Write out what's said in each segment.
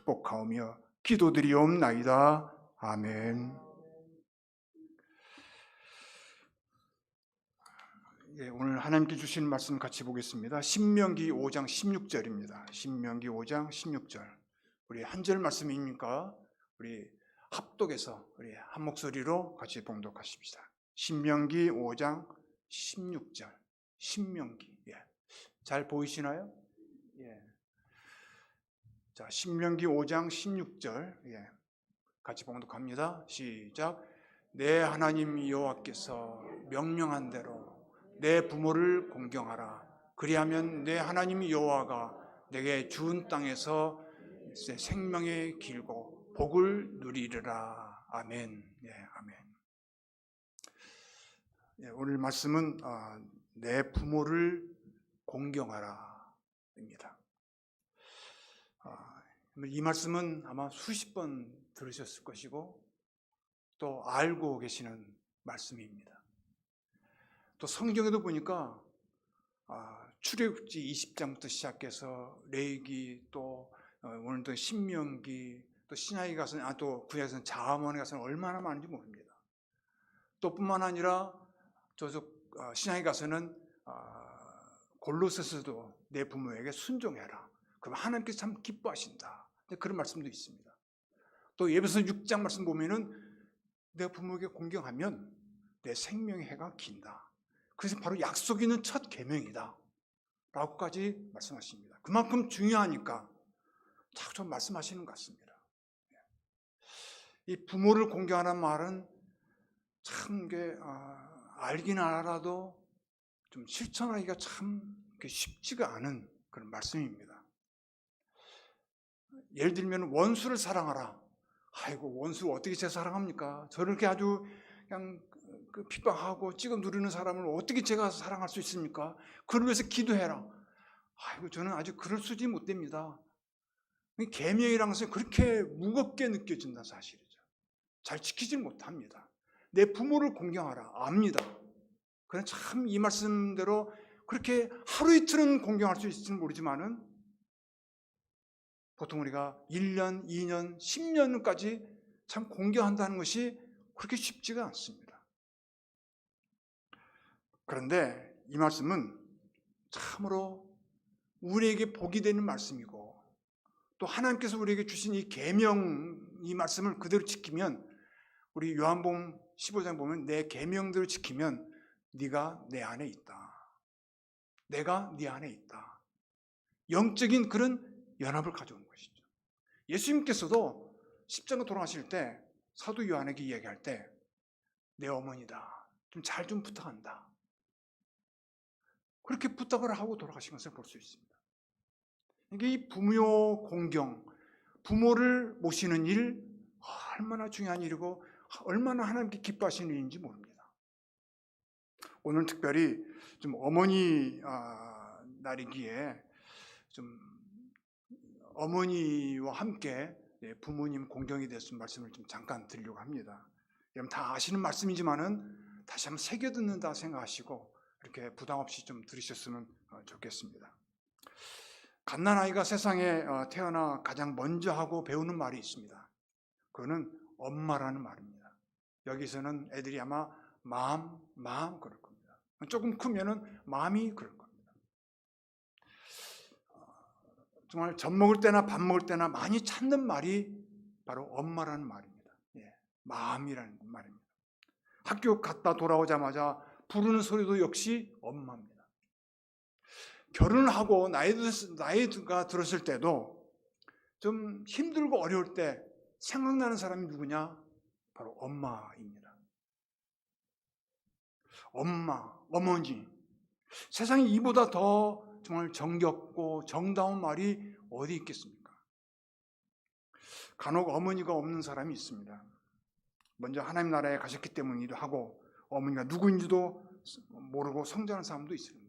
축복하오며 기도드리옵나이다. 아멘. 예, 오늘 하나님께 주신 말씀 같이 보겠습니다. 신명기 5장 16절입니다. 신명기 5장 16절. 우리 한 절 말씀이니까 우리 합독해서 우리 한 목소리로 같이 봉독하십시다. 신명기 5장 16절. 신명기. 예. 잘 보이시나요? 예. 자, 신명기 5장 16절. 예. 같이 봉독합니다. 시작. 내 하나님 여호와께서 명령한 대로 내 부모를 공경하라. 그리하면 내 하나님 여호와가 내게 주은 땅에서 생명의 길고 복을 누리리라. 아멘. 예, 아멘. 예, 오늘 말씀은 내 부모를 공경하라입니다. 이 말씀은 아마 수십 번 들으셨을 것이고 또 알고 계시는 말씀입니다. 또 성경에도 보니까 출애굽기 20장부터 시작해서 레위기 또 오늘도 신명기 또 신약에 가서는 또 구약에서는 자문에 가서는 얼마나 많은지 모릅니다. 또 뿐만 아니라 저쪽 신약에 가서는 골로새서도 내 부모에게 순종해라. 그럼 하나님께서 참 기뻐하신다. 그런 말씀도 있습니다. 또 에베소 6장 말씀 보면은 내 부모에게 공경하면 내 생명의 해가 긴다. 그래서 바로 약속 있는 첫 계명이다 라고까지 말씀하십니다. 그만큼 중요하니까 자꾸 좀 말씀하시는 것 같습니다. 이 부모를 공경하는 말은 참 알긴 알아도 좀 실천하기가 참 쉽지가 않은 그런 말씀입니다. 예를 들면 원수를 사랑하라. 아이고, 원수 어떻게 제가 사랑합니까? 저렇게 아주 그냥 핍박하고 찍어 누르는 사람을 어떻게 제가 사랑할 수 있습니까? 그걸 위해서 기도해라. 아이고, 저는 아주 그럴 수지 못 됩니다. 계명이라는 것은 그렇게 무겁게 느껴진다 사실이죠. 잘 지키질 못합니다. 내 부모를 공경하라. 압니다. 그냥 참 이 말씀대로 그렇게 하루 이틀은 공경할 수 있을지는 모르지만은 보통 우리가 1년, 2년, 10년까지 참 공경한다는 것이 그렇게 쉽지가 않습니다. 그런데 이 말씀은 참으로 우리에게 복이 되는 말씀이고 또 하나님께서 우리에게 주신 이 계명, 이 말씀을 그대로 지키면 우리 요한복음 15장 보면 내 계명대로 지키면 네가 내 안에 있다. 내가 네 안에 있다. 영적인 그런 연합을 가져오는 것이죠. 예수님께서도 십자가 돌아가실 때 사도 요한에게 이야기할 때 내 어머니다. 좀 잘 좀 부탁한다. 그렇게 부탁을 하고 돌아가신 것을 볼 수 있습니다. 이게 이 부모 공경, 부모를 모시는 일 얼마나 중요한 일이고 얼마나 하나님께 기뻐하시는 일인지 모릅니다. 오늘 특별히 좀 어머니 날이기에 좀 어머니와 함께 부모님 공경에 대해서 말씀을 좀 잠깐 드리려고 합니다. 여러분 다 아시는 말씀이지만은 다시 한번 새겨 듣는다 생각하시고 이렇게 부담 없이 좀 들으셨으면 좋겠습니다. 갓난아이가 세상에 태어나 가장 먼저 하고 배우는 말이 있습니다. 그거는 엄마라는 말입니다. 여기서는 애들이 아마 마음 그럴 겁니다. 조금 크면은 마음이 그럴 겁니다. 정말 젖 먹을 때나 밥 먹을 때나 많이 찾는 말이 바로 엄마라는 말입니다. 마음이라는 말입니다. 학교 갔다 돌아오자마자 부르는 소리도 역시 엄마입니다. 결혼을 하고 나이가 들었을 때도 좀 힘들고 어려울 때 생각나는 사람이 누구냐? 바로 엄마입니다. 엄마, 어머니. 세상에 이보다 더 정말 정겹고 정다운 말이 어디 있겠습니까? 간혹 어머니가 없는 사람이 있습니다. 먼저 하나님 나라에 가셨기 때문이기도 하고 어머니가 누구인지도 모르고 성장한 사람도 있습니다.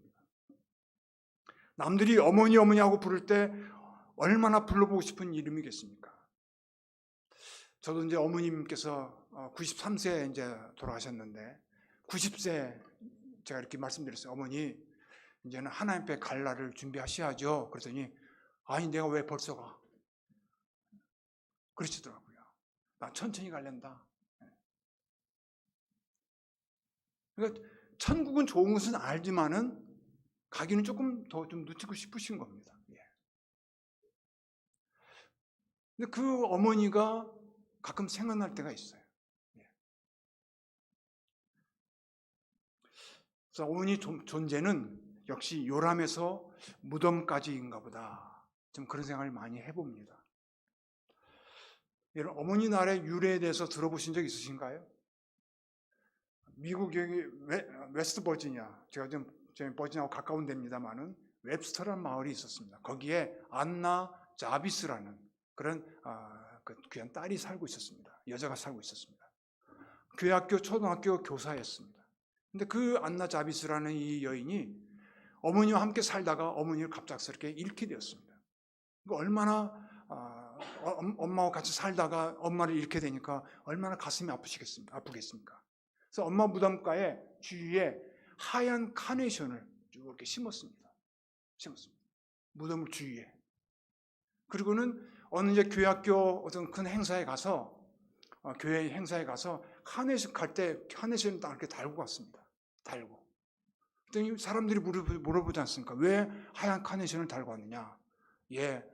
남들이 어머니 하고 부를 때 얼마나 불러보고 싶은 이름이겠습니까? 저도 이제 어머님께서 93세에 이제 돌아가셨는데 90세 제가 이렇게 말씀드렸어요. 어머니 이제는 하나님 앞에 갈 날을 준비하셔야죠. 그랬더니 아니 내가 왜 벌써 가? 그러시더라고요. 나 천천히 가련다. 그러니까 천국은 좋은 것은 알지만은 가기는 조금 더 좀 늦추고 싶으신 겁니다. 예. 근데 그 어머니가 가끔 생각날 때가 있어요. 예. 그래서 어머니 존재는 역시 요람에서 무덤까지인가 보다. 좀 그런 생각을 많이 해봅니다. 여러분, 어머니 나라의 유래에 대해서 들어보신 적 있으신가요? 미국 여기 웨스트 버지니아, 제가 좀 버지니아하고 가까운 데입니다만은 웹스터라는 마을이 있었습니다. 거기에 안나 자비스라는 그런 그 귀한 딸이 살고 있었습니다. 여자가 살고 있었습니다. 교회학교, 초등학교 교사였습니다. 근데 그 안나 자비스라는 이 여인이 어머니와 함께 살다가 어머니를 갑작스럽게 잃게 되었습니다. 얼마나 엄마와 같이 살다가 엄마를 잃게 되니까 얼마나 가슴이 아프겠습니까? 그래서 엄마 무덤가에 주위에 하얀 카네이션을 쭉 이렇게 심었습니다. 무덤을 주위에. 그리고는 어느 이제 교회학교 어떤 큰 행사에 가서 교회 행사에 가서 카네이션 갈 때 카네이션을 딱 이렇게 달고 갔습니다. 달고. 그랬더니 사람들이 물어보지 않습니까? 왜 하얀 카네이션을 달고 왔느냐? 예,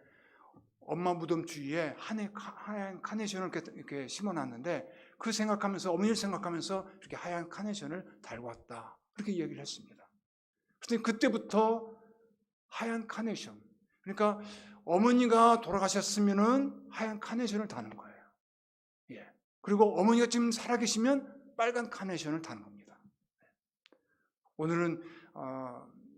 엄마 무덤 주위에 하얀 카네이션을 이렇게 심어놨는데 그 생각하면서 어머니를 생각하면서 이렇게 하얀 카네이션을 달고 왔다. 그렇게 이야기를 했습니다. 그랬더니 그때부터 하얀 카네이션. 그러니까 어머니가 돌아가셨으면은 하얀 카네이션을 다는 거예요. 예. 그리고 어머니가 지금 살아계시면 빨간 카네이션을 다는 겁니다. 오늘은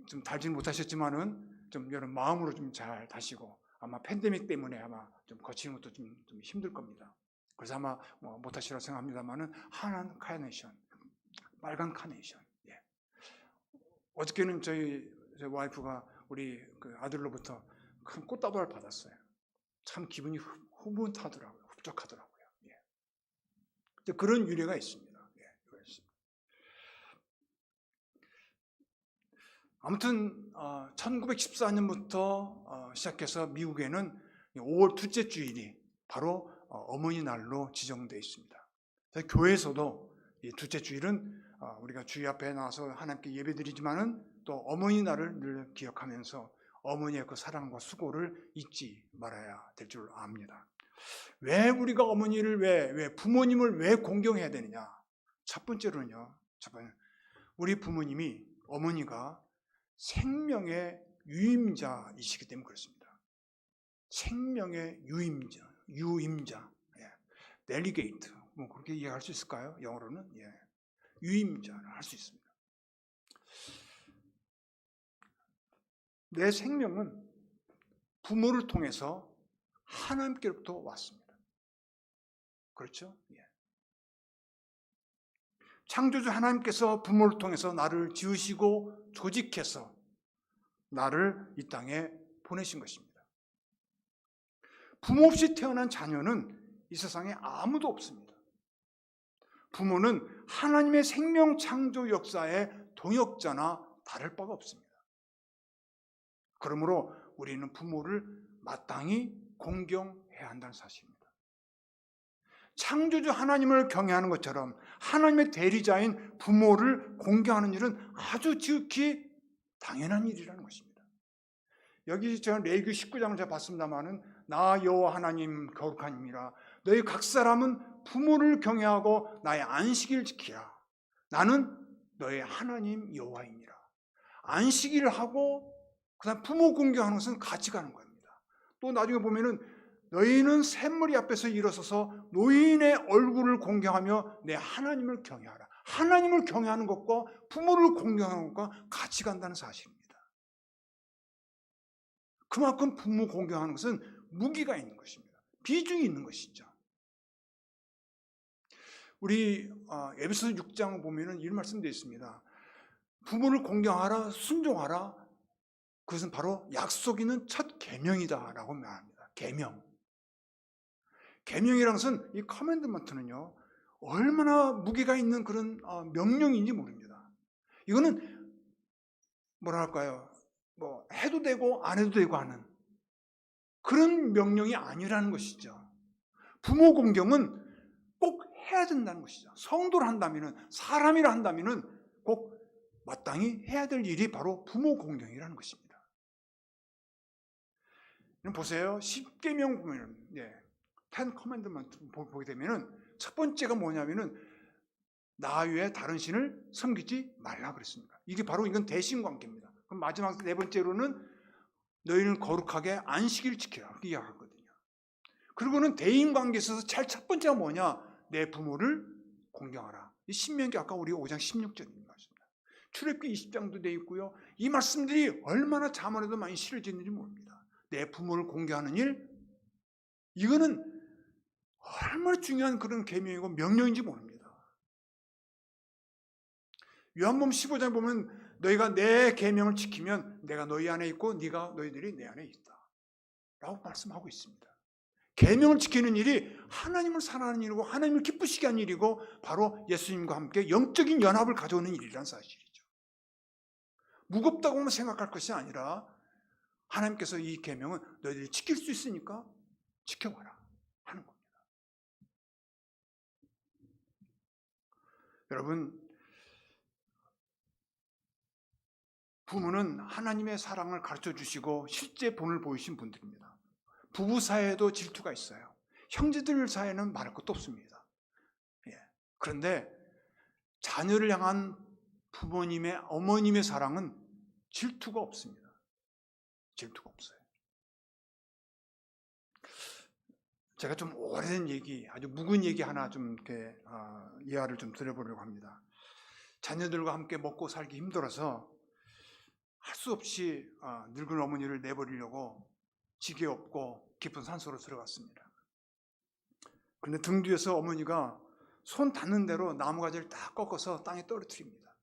좀 달지는 못하셨지만은 좀 여러분 마음으로 좀 잘 다시고 아마 팬데믹 때문에 아마 좀 거치는 것도 좀 힘들 겁니다. 그래서 아마 못하시라고 생각합니다만은 하얀 카네이션, 빨간 카네이션. 예. 어저께는 저희 와이프가 우리 그 아들로부터 큰 꽃다발을 받았어요. 참 기분이 흐뭇하더라고요. 흡족하더라고요. 예. 그런 유래가 있습니다. 예. 아무튼 1914년부터 시작해서 미국에는 5월 둘째 주일이 바로 어머니 날로 지정되어 있습니다. 교회에서도 이 둘째 주일은 우리가 주의 앞에 나와서 하나님께 예배드리지만은 또 어머니 날을 늘 기억하면서 어머니의 그 사랑과 수고를 잊지 말아야 될 줄 압니다. 왜 우리가 어머니를 왜 부모님을 왜 공경해야 되느냐? 첫 번째로는요. 우리 부모님이 어머니가 생명의 유임자이시기 때문에 그렇습니다. 생명의 유임자, 델리게이트, 뭐 그렇게 이해할 수 있을까요? 영어로는 유임자를 할 수 있습니다. 내 생명은 부모를 통해서 하나님께로부터 왔습니다. 그렇죠? 창조주 하나님께서 부모를 통해서 나를 지으시고 조직해서 나를 이 땅에 보내신 것입니다. 부모 없이 태어난 자녀는 이 세상에 아무도 없습니다. 부모는 하나님의 생명 창조 역사의 동역자나 다를 바가 없습니다. 그러므로 우리는 부모를 마땅히 공경해야 한다는 사실입니다. 창조주 하나님을 경외하는 것처럼 하나님의 대리자인 부모를 공경하는 일은 아주 지극히 당연한 일이라는 것입니다. 여기 제가 레위기 19장을 제가 봤습니다마는 나 여호와 하나님 거룩한 이라 너희 각 사람은 부모를 경외하고 나의 안식일을 지키라. 나는 너의 하나님 여호와이니라. 안식일을 하고 그다음 부모 공경하는 것은 같이 가는 겁니다. 또 나중에 보면은 너희는 샘머리 앞에서 일어서서 노인의 얼굴을 공경하며 내 하나님을 경외하라. 하나님을 경외하는 것과 부모를 공경하는 것과 같이 간다는 사실입니다. 그만큼 부모 공경하는 것은 무기가 있는 것입니다. 비중이 있는 것이죠. 우리 에베소서 6장을 보면은 이런 말씀되어 있습니다. 부모를 공경하라, 순종하라. 그것은 바로 약속 있는 첫 계명이다라고 말합니다. 계명. 계명이라는 것은 이 커맨드먼트는요 얼마나 무게가 있는 그런 명령인지 모릅니다. 이거는 뭐랄까요? 뭐 해도 되고 안 해도 되고 하는 그런 명령이 아니라는 것이죠. 부모 공경은 꼭 해야 된다는 것이죠. 성도를 한다면은, 사람이라 한다면은 꼭 마땅히 해야 될 일이 바로 부모 공경이라는 것입니다. 보세요. 10계명 보면은, Ten Commandment 보게 되면은 첫 번째가 뭐냐면은 나 외에 다른 신을 섬기지 말라 그랬습니다. 이게 바로 이건 대신 관계입니다. 그럼 마지막 네 번째로는 너희는 거룩하게 안식일 지키라 그렇게 이야기하거든요. 그리고는 대인 관계에 있어서 제일 첫 번째가 뭐냐? 내 부모를 공경하라. 이 신명기 아까 우리 5장 16절입니다. 출애굽기 20장도 되어 있고요. 이 말씀들이 얼마나 자문에도 많이 실어져 있는지 모릅니다. 내 부모를 공경하는 일, 이거는 얼마나 중요한 그런 계명이고 명령인지 모릅니다. 요한복음 15장에 보면 너희가 내 계명을 지키면 내가 너희 안에 있고 너희들이 내 안에 있다 라고 말씀하고 있습니다. 계명을 지키는 일이 하나님을 사랑하는 일이고 하나님을 기쁘시게 하는 일이고 바로 예수님과 함께 영적인 연합을 가져오는 일이라는 사실이죠. 무겁다고만 생각할 것이 아니라 하나님께서 이 계명은 너희들이 지킬 수 있으니까 지켜봐라 하는 겁니다. 여러분, 부모는 하나님의 사랑을 가르쳐 주시고 실제 본을 보이신 분들입니다. 부부 사이에도 질투가 있어요. 형제들 사이에는 말할 것도 없습니다. 그런데 자녀를 향한 부모님의, 어머님의 사랑은 질투가 없습니다. 질투가 없어요. 제가 좀 오래된 얘기, 아주 묵은 얘기 하나 좀 이렇게 이해를 좀 드려보려고 합니다. 자녀들과 함께 먹고 살기 힘들어서 할 수 없이 늙은 어머니를 내버리려고 지게 업고 깊은 산소로 들어갔습니다. 그런데 등 뒤에서 어머니가 손 닿는 대로 나무가지를 딱 꺾어서 땅에 떨어뜨립니다.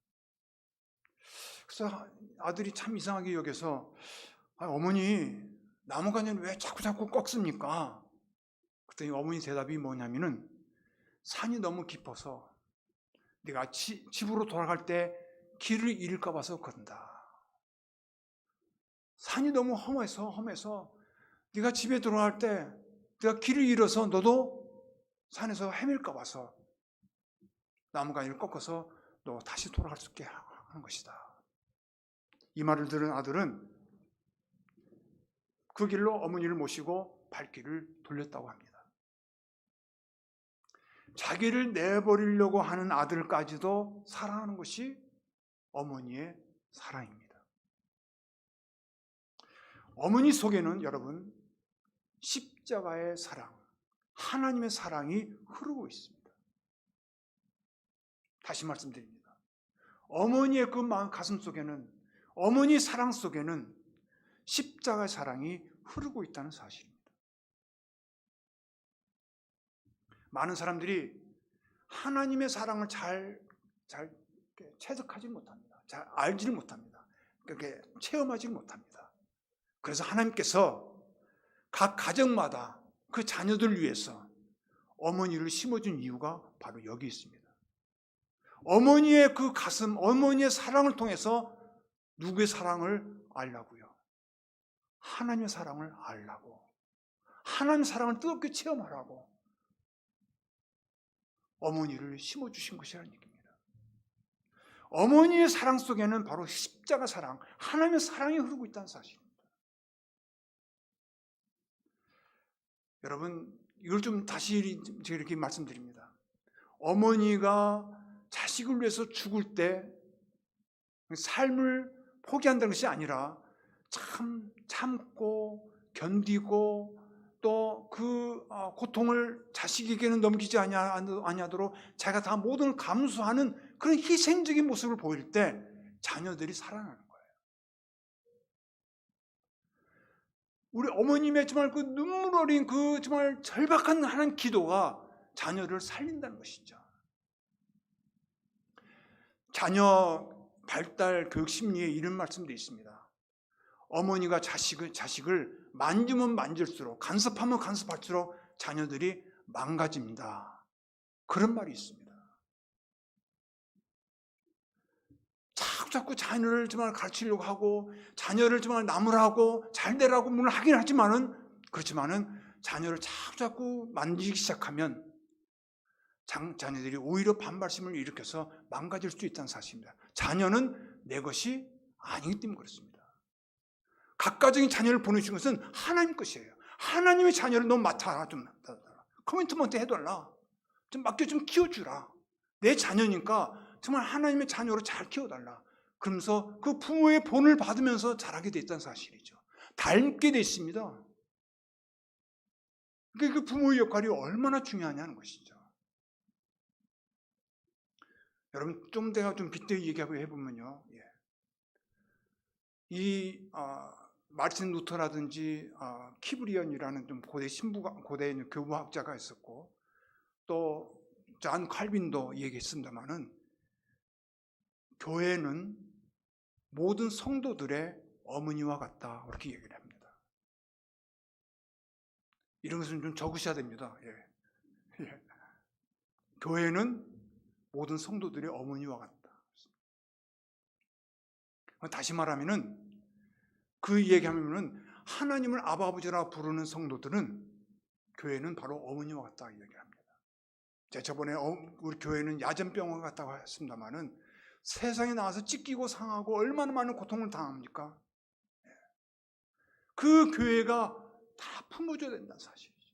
그래서 아들이 참 이상하게 여겨서 어머니 나무가지를 왜 자꾸 꺾습니까? 그랬더니 어머니 대답이 뭐냐면은 산이 너무 깊어서 네가 집으로 돌아갈 때 길을 잃을까 봐서 그런다. 산이 너무 험해서 네가 집에 돌아갈 때 네가 길을 잃어서 너도 산에서 헤맬까 봐서 나무가지를 꺾어서 너 다시 돌아갈 수 있게 하는 것이다. 이 말을 들은 아들은 그 길로 어머니를 모시고 발길을 돌렸다고 합니다. 자기를 내버리려고 하는 아들까지도 사랑하는 것이 어머니의 사랑입니다. 어머니 속에는 여러분 십자가의 사랑, 하나님의 사랑이 흐르고 있습니다. 다시 말씀드립니다. 어머니의 그 가슴 속에는, 어머니의 사랑 속에는 십자가의 사랑이 흐르고 있다는 사실입니다. 많은 사람들이 하나님의 사랑을 잘 체득하지 못합니다. 잘 알지를 못합니다. 그렇게 체험하지 못합니다. 그래서 하나님께서 각 가정마다 그 자녀들을 위해서 어머니를 심어준 이유가 바로 여기 있습니다. 어머니의 그 가슴, 어머니의 사랑을 통해서 누구의 사랑을 알라고요? 하나님의 사랑을 알라고, 하나님의 사랑을 뜨겁게 체험하라고 어머니를 심어주신 것이라는 얘기입니다. 어머니의 사랑 속에는 바로 십자가 사랑, 하나님의 사랑이 흐르고 있다는 사실입니다. 여러분, 이걸 좀 다시 제가 이렇게 말씀드립니다. 어머니가 자식을 위해서 죽을 때 삶을 포기한다는 것이 아니라 참고 견디고 또 그 고통을 자식에게는 넘기지 아니하도록 자기가 다 모든 걸 감수하는 그런 희생적인 모습을 보일 때 자녀들이 살아나는 거예요. 우리 어머님의 정말 그 눈물 어린 그 정말 절박한 하나님 기도가 자녀를 살린다는 것이죠. 자녀 발달 교육 심리에 이런 말씀도 있습니다. 어머니가 자식을 만지면 만질수록, 간섭하면 간섭할수록 자녀들이 망가집니다. 그런 말이 있습니다. 자꾸 자녀를 정말 가르치려고 하고 자녀를 정말 나무라고 잘 되라고 물론 하긴 하지만은, 그렇지만은 자녀를 자꾸 만지기 시작하면 자녀들이 오히려 반발심을 일으켜서 망가질 수 있다는 사실입니다. 자녀는 내 것이 아니기 때문에 그렇습니다. 각가적인 자녀를 보내주신 것은 하나님 것이에요. 하나님의 자녀를 너 맡아라, 좀 커미트먼트 해달라, 좀 맡겨 좀 키워주라. 내 자녀니까 정말 하나님의 자녀로 잘 키워달라. 그러면서 그 부모의 본을 받으면서 자라게 돼 있다는 사실이죠. 닮게 돼 있습니다. 그 부모의 역할이 얼마나 중요하냐는 것이죠. 여러분, 좀 내가 좀 빗대어 얘기하고 해보면요, 이 마르틴 루터라든지 키브리언이라는 좀 고대 교부학자가 있었고, 또 존 칼빈도 얘기했습니다만은, 교회는 모든 성도들의 어머니와 같다, 그렇게 얘기를 합니다. 이런 것은 좀 적으셔야 됩니다. 교회는 모든 성도들의 어머니와 같다. 다시 말하면은, 그 얘기하면은 하나님을 아버지라 부르는 성도들은 교회는 바로 어머니와 같다 얘기합니다. 제가 저번에 우리 교회는 야전병원 같다고 했습니다만은, 세상에 나와서 찢기고 상하고 얼마나 많은 고통을 당합니까? 그 교회가 다 품어줘야 된다는 사실이죠.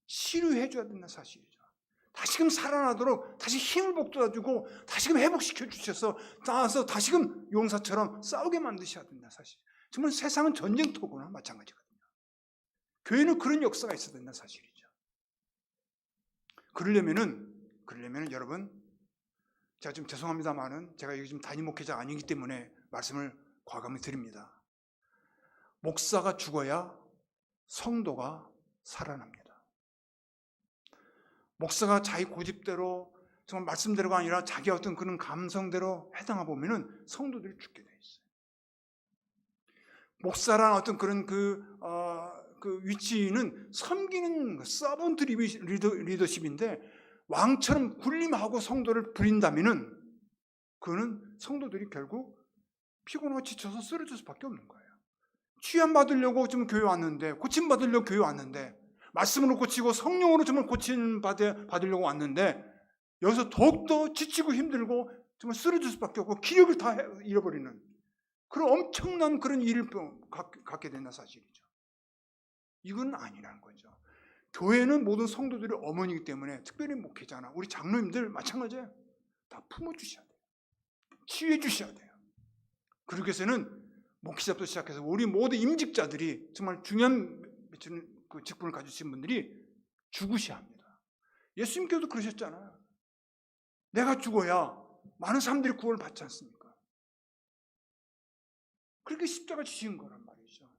치료해줘야 된다는 사실이죠. 다시금 살아나도록 다시 힘을 북돋아주고 다시금 회복시켜 주셔서 나와서 다시금 용사처럼 싸우게 만드셔야 된다는 사실. 정말 세상은 전쟁터구나 마찬가지거든요. 교회는 그런 역사가 있어야 된다는 사실이죠. 그러려면은 여러분, 제가 좀 죄송합니다만은 제가 여기 지금 단임 목회자 아니기 때문에 말씀을 과감히 드립니다. 목사가 죽어야 성도가 살아납니다. 목사가 자기 고집대로 정말 말씀대로가 아니라 자기 어떤 그런 감성대로 해당하다 보면은 성도들이 죽게 돼 있어요. 목사라는 어떤 그런 그 위치는 섬기는 서번트 리더십인데, 왕처럼 군림하고 성도를 부린다면은 그는 성도들이 결국 피곤하고 지쳐서 쓰러질 수밖에 없는 거예요. 취함 받으려고 좀 교회 왔는데, 고침 받으려고 교회 왔는데, 말씀으로 고치고 성령으로 정말 고침 받으려고 왔는데, 여기서 더욱더 지치고 힘들고 정말 쓰러질 수밖에 없고 기력을 다 잃어버리는 그런 엄청난 그런 일을 갖게 된다 사실이죠. 이건 아니라는 거죠. 교회는 모든 성도들의 어머니이기 때문에, 특별히 목회자나 우리 장로님들 마찬가지예요. 다 품어주셔야 돼요. 치유해 주셔야 돼요. 그러기 위해서는 목회자부터 시작해서 우리 모든 임직자들이 정말 중요한 그 직분을 가지신 분들이 죽으셔야 합니다. 예수님께서도 그러셨잖아요. 내가 죽어야 많은 사람들이 구원을 받지 않습니까? 그렇게 십자가 지신 거란 말이죠.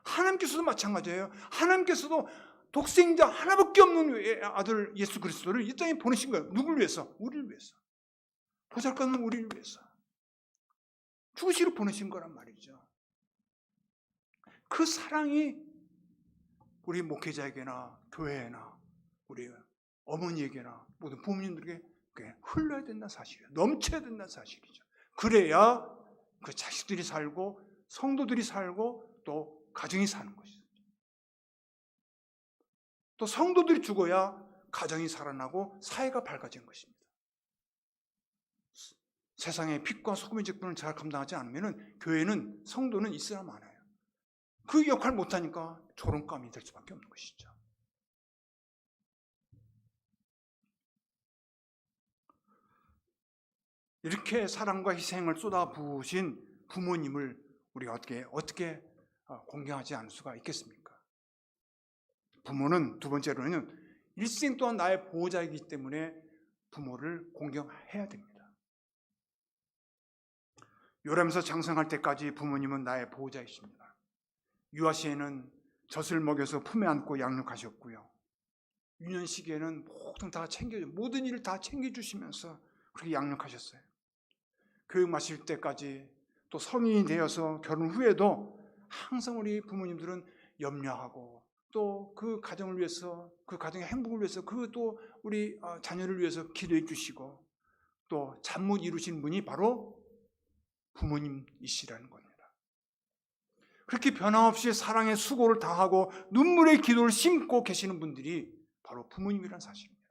하나님께서도 마찬가지예요. 하나님께서도 독생자 하나밖에 없는 아들 예수 그리스도를 이 땅에 보내신 거예요. 누굴 위해서? 우리를 위해서. 보잘것없는 우리를 위해서. 죽으시러 보내신 거란 말이죠. 그 사랑이 우리 목회자에게나 교회나 우리 어머니에게나 모든 부모님들에게 흘러야 된다는 사실이에요. 넘쳐야 된다는 사실이죠. 그래야 그 자식들이 살고 성도들이 살고 또 가정이 사는 것이죠. 또 성도들이 죽어야 가정이 살아나고 사회가 밝아지는 것입니다. 세상의 빛과 소금의 직분을 잘 감당하지 않으면 교회는, 성도는 있으나 마나요. 그 역할을 못하니까 조롱감이 될 수밖에 없는 것이죠. 이렇게 사랑과 희생을 쏟아부으신 부모님을 우리가 어떻게 공경하지 않을 수가 있겠습니까? 부모는 두 번째로는 일생 동안 나의 보호자이기 때문에 부모를 공경해야 됩니다. 요람에서 장성할 때까지 부모님은 나의 보호자이십니다. 유아 시에는 젖을 먹여서 품에 안고 양육하셨고요. 유년 시기에는 모든 일을 다 챙겨주시면서 그렇게 양육하셨어요. 교육 마칠 때까지, 또 성인이 되어서 결혼 후에도 항상 우리 부모님들은 염려하고, 또 그 가정을 위해서, 그 가정의 행복을 위해서, 또 우리 자녀를 위해서 기도해 주시고, 또 잠 못 이루신 분이 바로 부모님이시라는 겁니다. 그렇게 변함없이 사랑의 수고를 다하고 눈물의 기도를 심고 계시는 분들이 바로 부모님이란 사실입니다.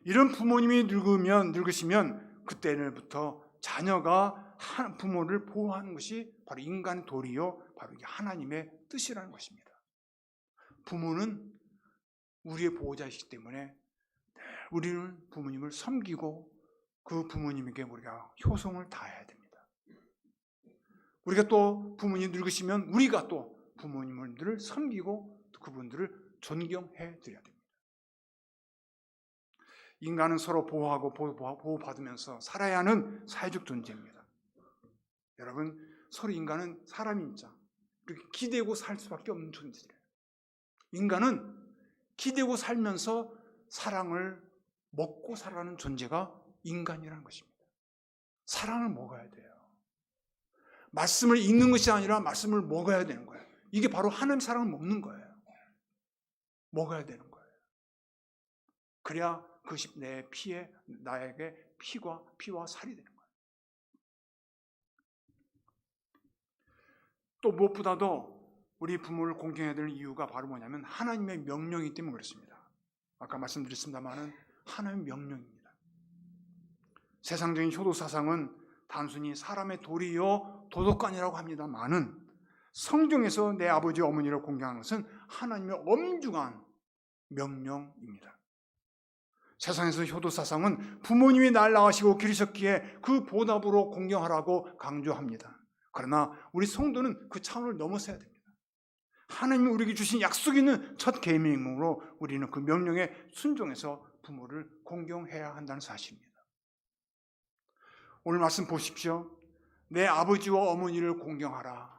이런 부모님이 늙으시면 그때부터 자녀가 부모를 보호하는 것이 바로 인간의 도리요, 바로 이게 하나님의 뜻이라는 것입니다. 부모는 우리의 보호자이기 때문에 우리는 부모님을 섬기고 그 부모님에게 우리가 효성을 다해야 됩니다. 우리가 또 부모님 늙으시면 우리가 또 부모님들을 섬기고 그분들을 존경해 드려야 됩니다. 인간은 서로 보호하고 보호받으면서 살아야 하는 사회적 존재입니다. 여러분, 서로 인간은 사람입니다. 그렇게 기대고 살 수밖에 없는 존재들이에요. 인간은 기대고 살면서 사랑을 먹고 살아가는 존재가 인간이라는 것입니다. 사랑을 먹어야 돼요. 말씀을 읽는 것이 아니라 말씀을 먹어야 되는 거예요. 이게 바로 하나님 사랑을 먹는 거예요. 먹어야 되는 거예요. 그래야 그것이 내 피에 나에게 피와 살이 되는 거예요. 또 무엇보다도 우리 부모를 공경해야 될 이유가 바로 뭐냐면 하나님의 명령이기 때문에 그렇습니다. 아까 말씀드렸습니다마는 하나님의 명령입니다. 세상적인 효도 사상은 단순히 사람의 도리요 도덕관이라고 합니다마는 성경에서 내 아버지 어머니를 공경하는 것은 하나님의 엄중한 명령입니다. 세상에서 효도 사상은 부모님이 날 낳으시고 기르셨기에 그 보답으로 공경하라고 강조합니다. 그러나 우리 성도는 그 차원을 넘어서야 됩니다. 하나님이 우리에게 주신 약속 있는 첫 계명으로 우리는 그 명령에 순종해서 부모를 공경해야 한다는 사실입니다. 오늘 말씀 보십시오. 내 아버지와 어머니를 공경하라.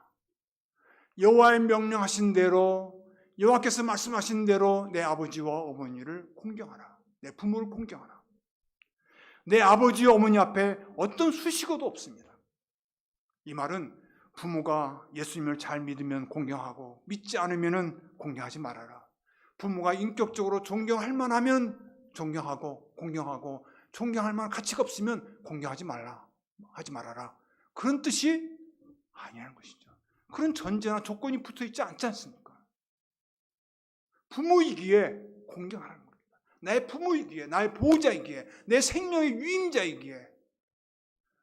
여호와의 명령하신 대로, 여호와께서 말씀하신 대로 내 아버지와 어머니를 공경하라. 내 부모를 공경하라. 내 아버지와 어머니 앞에 어떤 수식어도 없습니다. 이 말은 부모가 예수님을 잘 믿으면 공경하고 믿지 않으면 공경하지 말아라. 부모가 인격적으로 존경할 만하면 존경하고 공경하고 존경할 만한 가치가 없으면 공경하지 말아라. 그런 뜻이 아니라는 것이죠. 그런 전제나 조건이 붙어 있지 않지 않습니까? 부모이기에 공경하라는 겁니다. 나의 부모이기에, 나의 보호자이기에, 내 생명의 유임자이기에,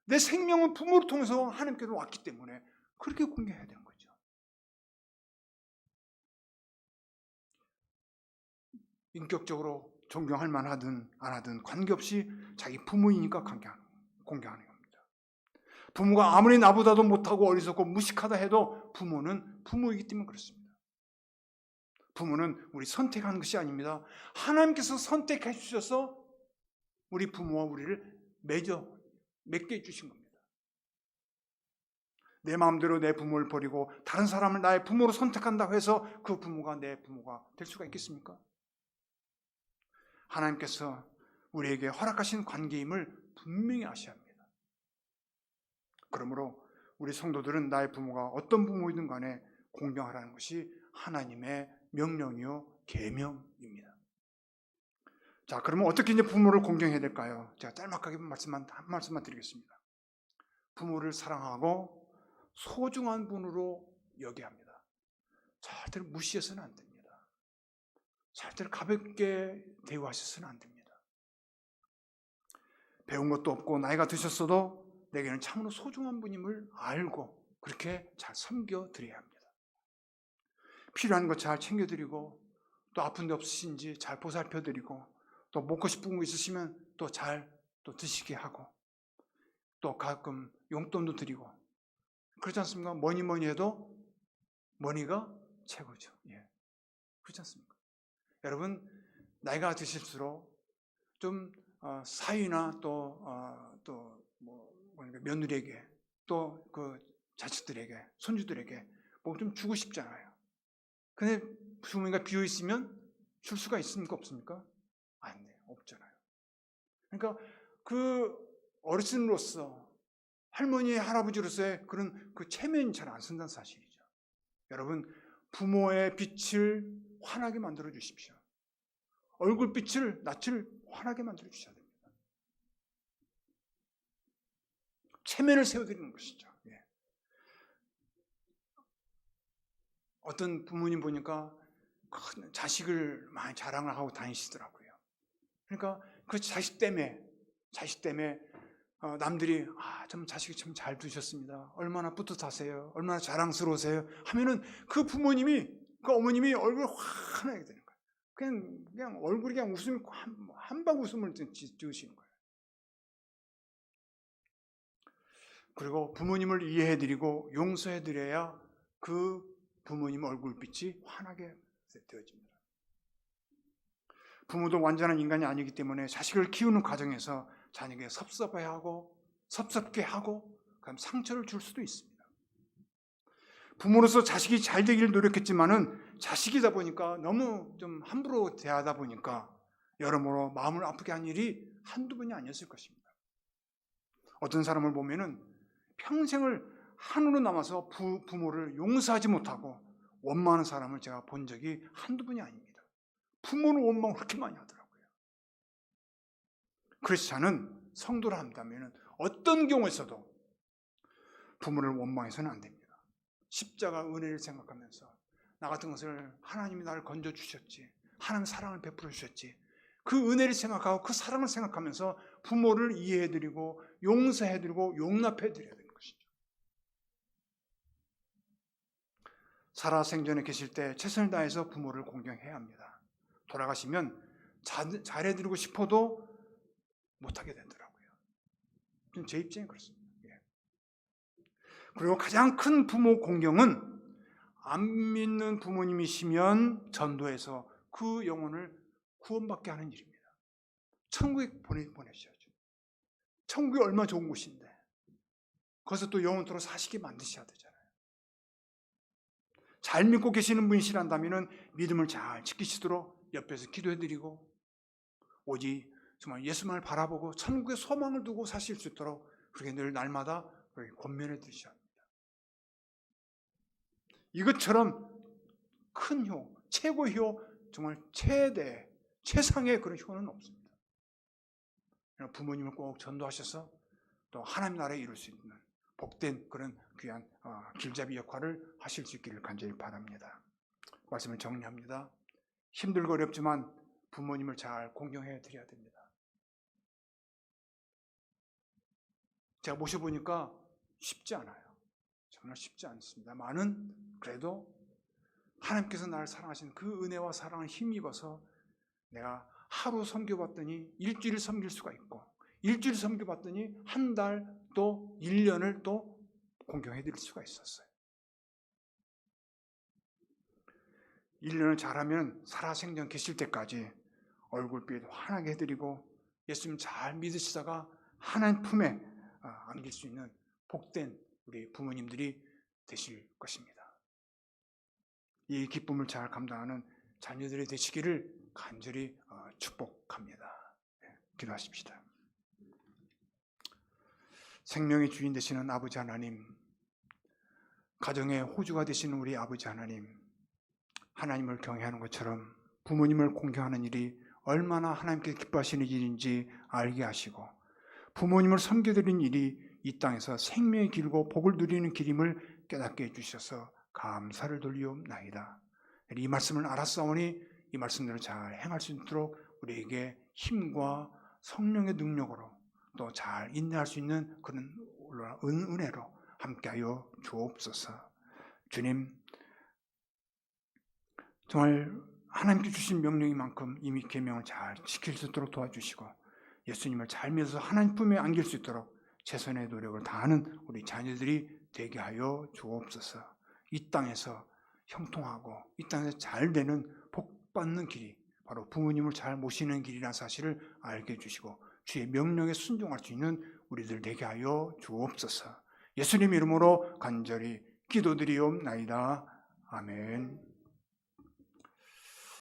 내 생명은 부모를 통해서 하나님께로 왔기 때문에 그렇게 공경해야 되는 거죠. 인격적으로 존경할 만하든 안 하든 관계없이 자기 부모이니까 공경하는 겁니다. 부모가 아무리 나보다도 못하고 어리석고 무식하다 해도 부모는 부모이기 때문에 그렇습니다. 부모는 우리 선택하는 것이 아닙니다. 하나님께서 선택해 주셔서 우리 부모와 우리를 맺게 해주신 겁니다. 내 마음대로 내 부모를 버리고 다른 사람을 나의 부모로 선택한다고 해서 그 부모가 내 부모가 될 수가 있겠습니까? 하나님께서 우리에게 허락하신 관계임을 분명히 아셔야 합니다. 그러므로 우리 성도들은 나의 부모가 어떤 부모이든 간에 공경하라는 것이 하나님의 명령이요 계명입니다. 자, 그러면 어떻게 이제 부모를 공경해야 될까요? 제가 짤막하게 한 말씀만 드리겠습니다. 부모를 사랑하고 소중한 분으로 여겨야 합니다. 절대로 무시해서는 안 됩니다. 절대로 가볍게 대우하셔서는 안 됩니다. 배운 것도 없고 나이가 드셨어도 내게는 참으로 소중한 분임을 알고 그렇게 잘 섬겨드려야 합니다. 필요한 거 잘 챙겨드리고 또 아픈 데 없으신지 잘 보살펴드리고 또 먹고 싶은 거 있으시면 또 잘 드시게 하고 또 가끔 용돈도 드리고 그렇지 않습니까? 뭐니 해도 머니가 최고죠. 예. 그렇지 않습니까? 여러분 나이가 드실수록 좀 사위나 며느리에게 또 그 자식들에게 손주들에게 뭐 좀 주고 싶잖아요. 근데 부모님과 비어 있으면 줄 수가 있습니까? 없습니까? 안 돼요. 없잖아요. 그러니까 그 어르신으로서 할머니, 할아버지로서의 그런 그 체면이 잘 안 쓴다는 사실이죠. 여러분, 부모의 빛을 환하게 만들어 주십시오. 얼굴빛을, 낯을 환하게 만들어 주셔야 됩니다. 체면을 세워드리는 것이죠. 예. 어떤 부모님 보니까 큰 자식을 많이 자랑을 하고 다니시더라고요. 그러니까 그 자식 때문에 남들이 참 자식이 참 잘 두셨습니다. 얼마나 뿌듯하세요. 얼마나 자랑스러우세요. 하면은 그 부모님이, 그 어머님이 얼굴 환하게 되는 거예요. 그냥 얼굴이 그냥 웃음이 한방 웃음을 지으시는 거예요. 그리고 부모님을 이해해드리고 용서해드려야 그 부모님 얼굴빛이 환하게 되어집니다. 부모도 완전한 인간이 아니기 때문에 자식을 키우는 과정에서 자녀에게 섭섭해하고 섭섭게 하고 그럼 상처를 줄 수도 있습니다. 부모로서 자식이 잘 되기를 노력했지만은 자식이다 보니까 너무 좀 함부로 대하다 보니까 여러모로 마음을 아프게 한 일이 한두 번이 아니었을 것입니다. 어떤 사람을 보면은 평생을 한우로 남아서 부모를 용서하지 못하고 원망하는 사람을 제가 본 적이 한두 번이 아닙니다. 부모는 원망을 그렇게 많이 하더라고요. 크리스찬은 성도라 한다면 어떤 경우에서도 부모를 원망해서는 안 됩니다. 십자가 은혜를 생각하면서 나 같은 것을 하나님이 나를 건져주셨지, 하나님 사랑을 베풀어 주셨지, 그 은혜를 생각하고 그 사랑을 생각하면서 부모를 이해해드리고 용서해드리고 용납해드려야 되는 것이죠. 살아생전에 계실 때 최선을 다해서 부모를 공경해야 합니다. 돌아가시면 잘해드리고 싶어도 못하게 되더라고요. 제 입장이 그렇습니다. 그리고 가장 큰 부모 공경은 안 믿는 부모님이시면 전도해서 그 영혼을 구원받게 하는 일입니다. 천국에 보내셔야죠. 천국이 얼마나 좋은 곳인데 거기서 또 영원토록 사시게 만드셔야 되잖아요. 잘 믿고 계시는 분이시란다면 믿음을 잘 지키시도록 옆에서 기도해드리고 오직 정말 예수만을 바라보고 천국의 소망을 두고 사실 수 있도록 그렇게 늘 날마다 권면해 드리셔야 합니다. 이것처럼 큰 효, 최고 효, 정말 최상의 그런 효는 없습니다. 부모님을 꼭 전도하셔서 또 하나님 나라에 이룰 수 있는 복된 그런 귀한 길잡이 역할을 하실 수 있기를 간절히 바랍니다. 말씀을 정리합니다. 힘들고 어렵지만 부모님을 잘 공경해 드려야 됩니다. 제가 모셔보니까 쉽지 않아요. 정말 쉽지 않습니다만은 그래도 하나님께서 나를 사랑하신 그 은혜와 사랑을 힘입어서 내가 하루 섬겨봤더니 일주일 섬길 수가 있고 일주일 섬겨봤더니 한 달 또 1년을 또 공경해드릴 수가 있었어요. 1년을 잘하면 살아생전 계실 때까지 얼굴빛 환하게 해드리고 예수님 잘 믿으시다가 하나님 품에 안길 수 있는 복된 우리 부모님들이 되실 것입니다. 이 기쁨을 잘 감당하는 자녀들이 되시기를 간절히 축복합니다. 기도하십시다. 생명의 주인 되시는 아버지 하나님, 가정의 호주가 되시는 우리 아버지 하나님, 하나님을 경외하는 것처럼 부모님을 공경하는 일이 얼마나 하나님께 기뻐하시는 일인지 알게 하시고 부모님을 섬겨드리는 일이 이 땅에서 생명의 길고 복을 누리는 길임을 깨닫게 해주셔서 감사를 돌리옵나이다. 이 말씀을 알았사오니 이 말씀대로 잘 행할 수 있도록 우리에게 힘과 성령의 능력으로 또 잘 인내할 수 있는 그런 은혜로 함께하여 주옵소서. 주님, 정말 하나님께 주신 명령인 만큼 이미 계명을 잘 지킬 수 있도록 도와주시고 예수님을 잘 믿어서 하나님 품에 안길 수 있도록 최선의 노력을 다하는 우리 자녀들이 되게 하여 주옵소서. 이 땅에서 형통하고 이 땅에서 잘 되는 복받는 길이 바로 부모님을 잘 모시는 길이라는 사실을 알게 해주시고 주의 명령에 순종할 수 있는 우리들 되게 하여 주옵소서. 예수님 이름으로 간절히 기도드리옵나이다. 아멘.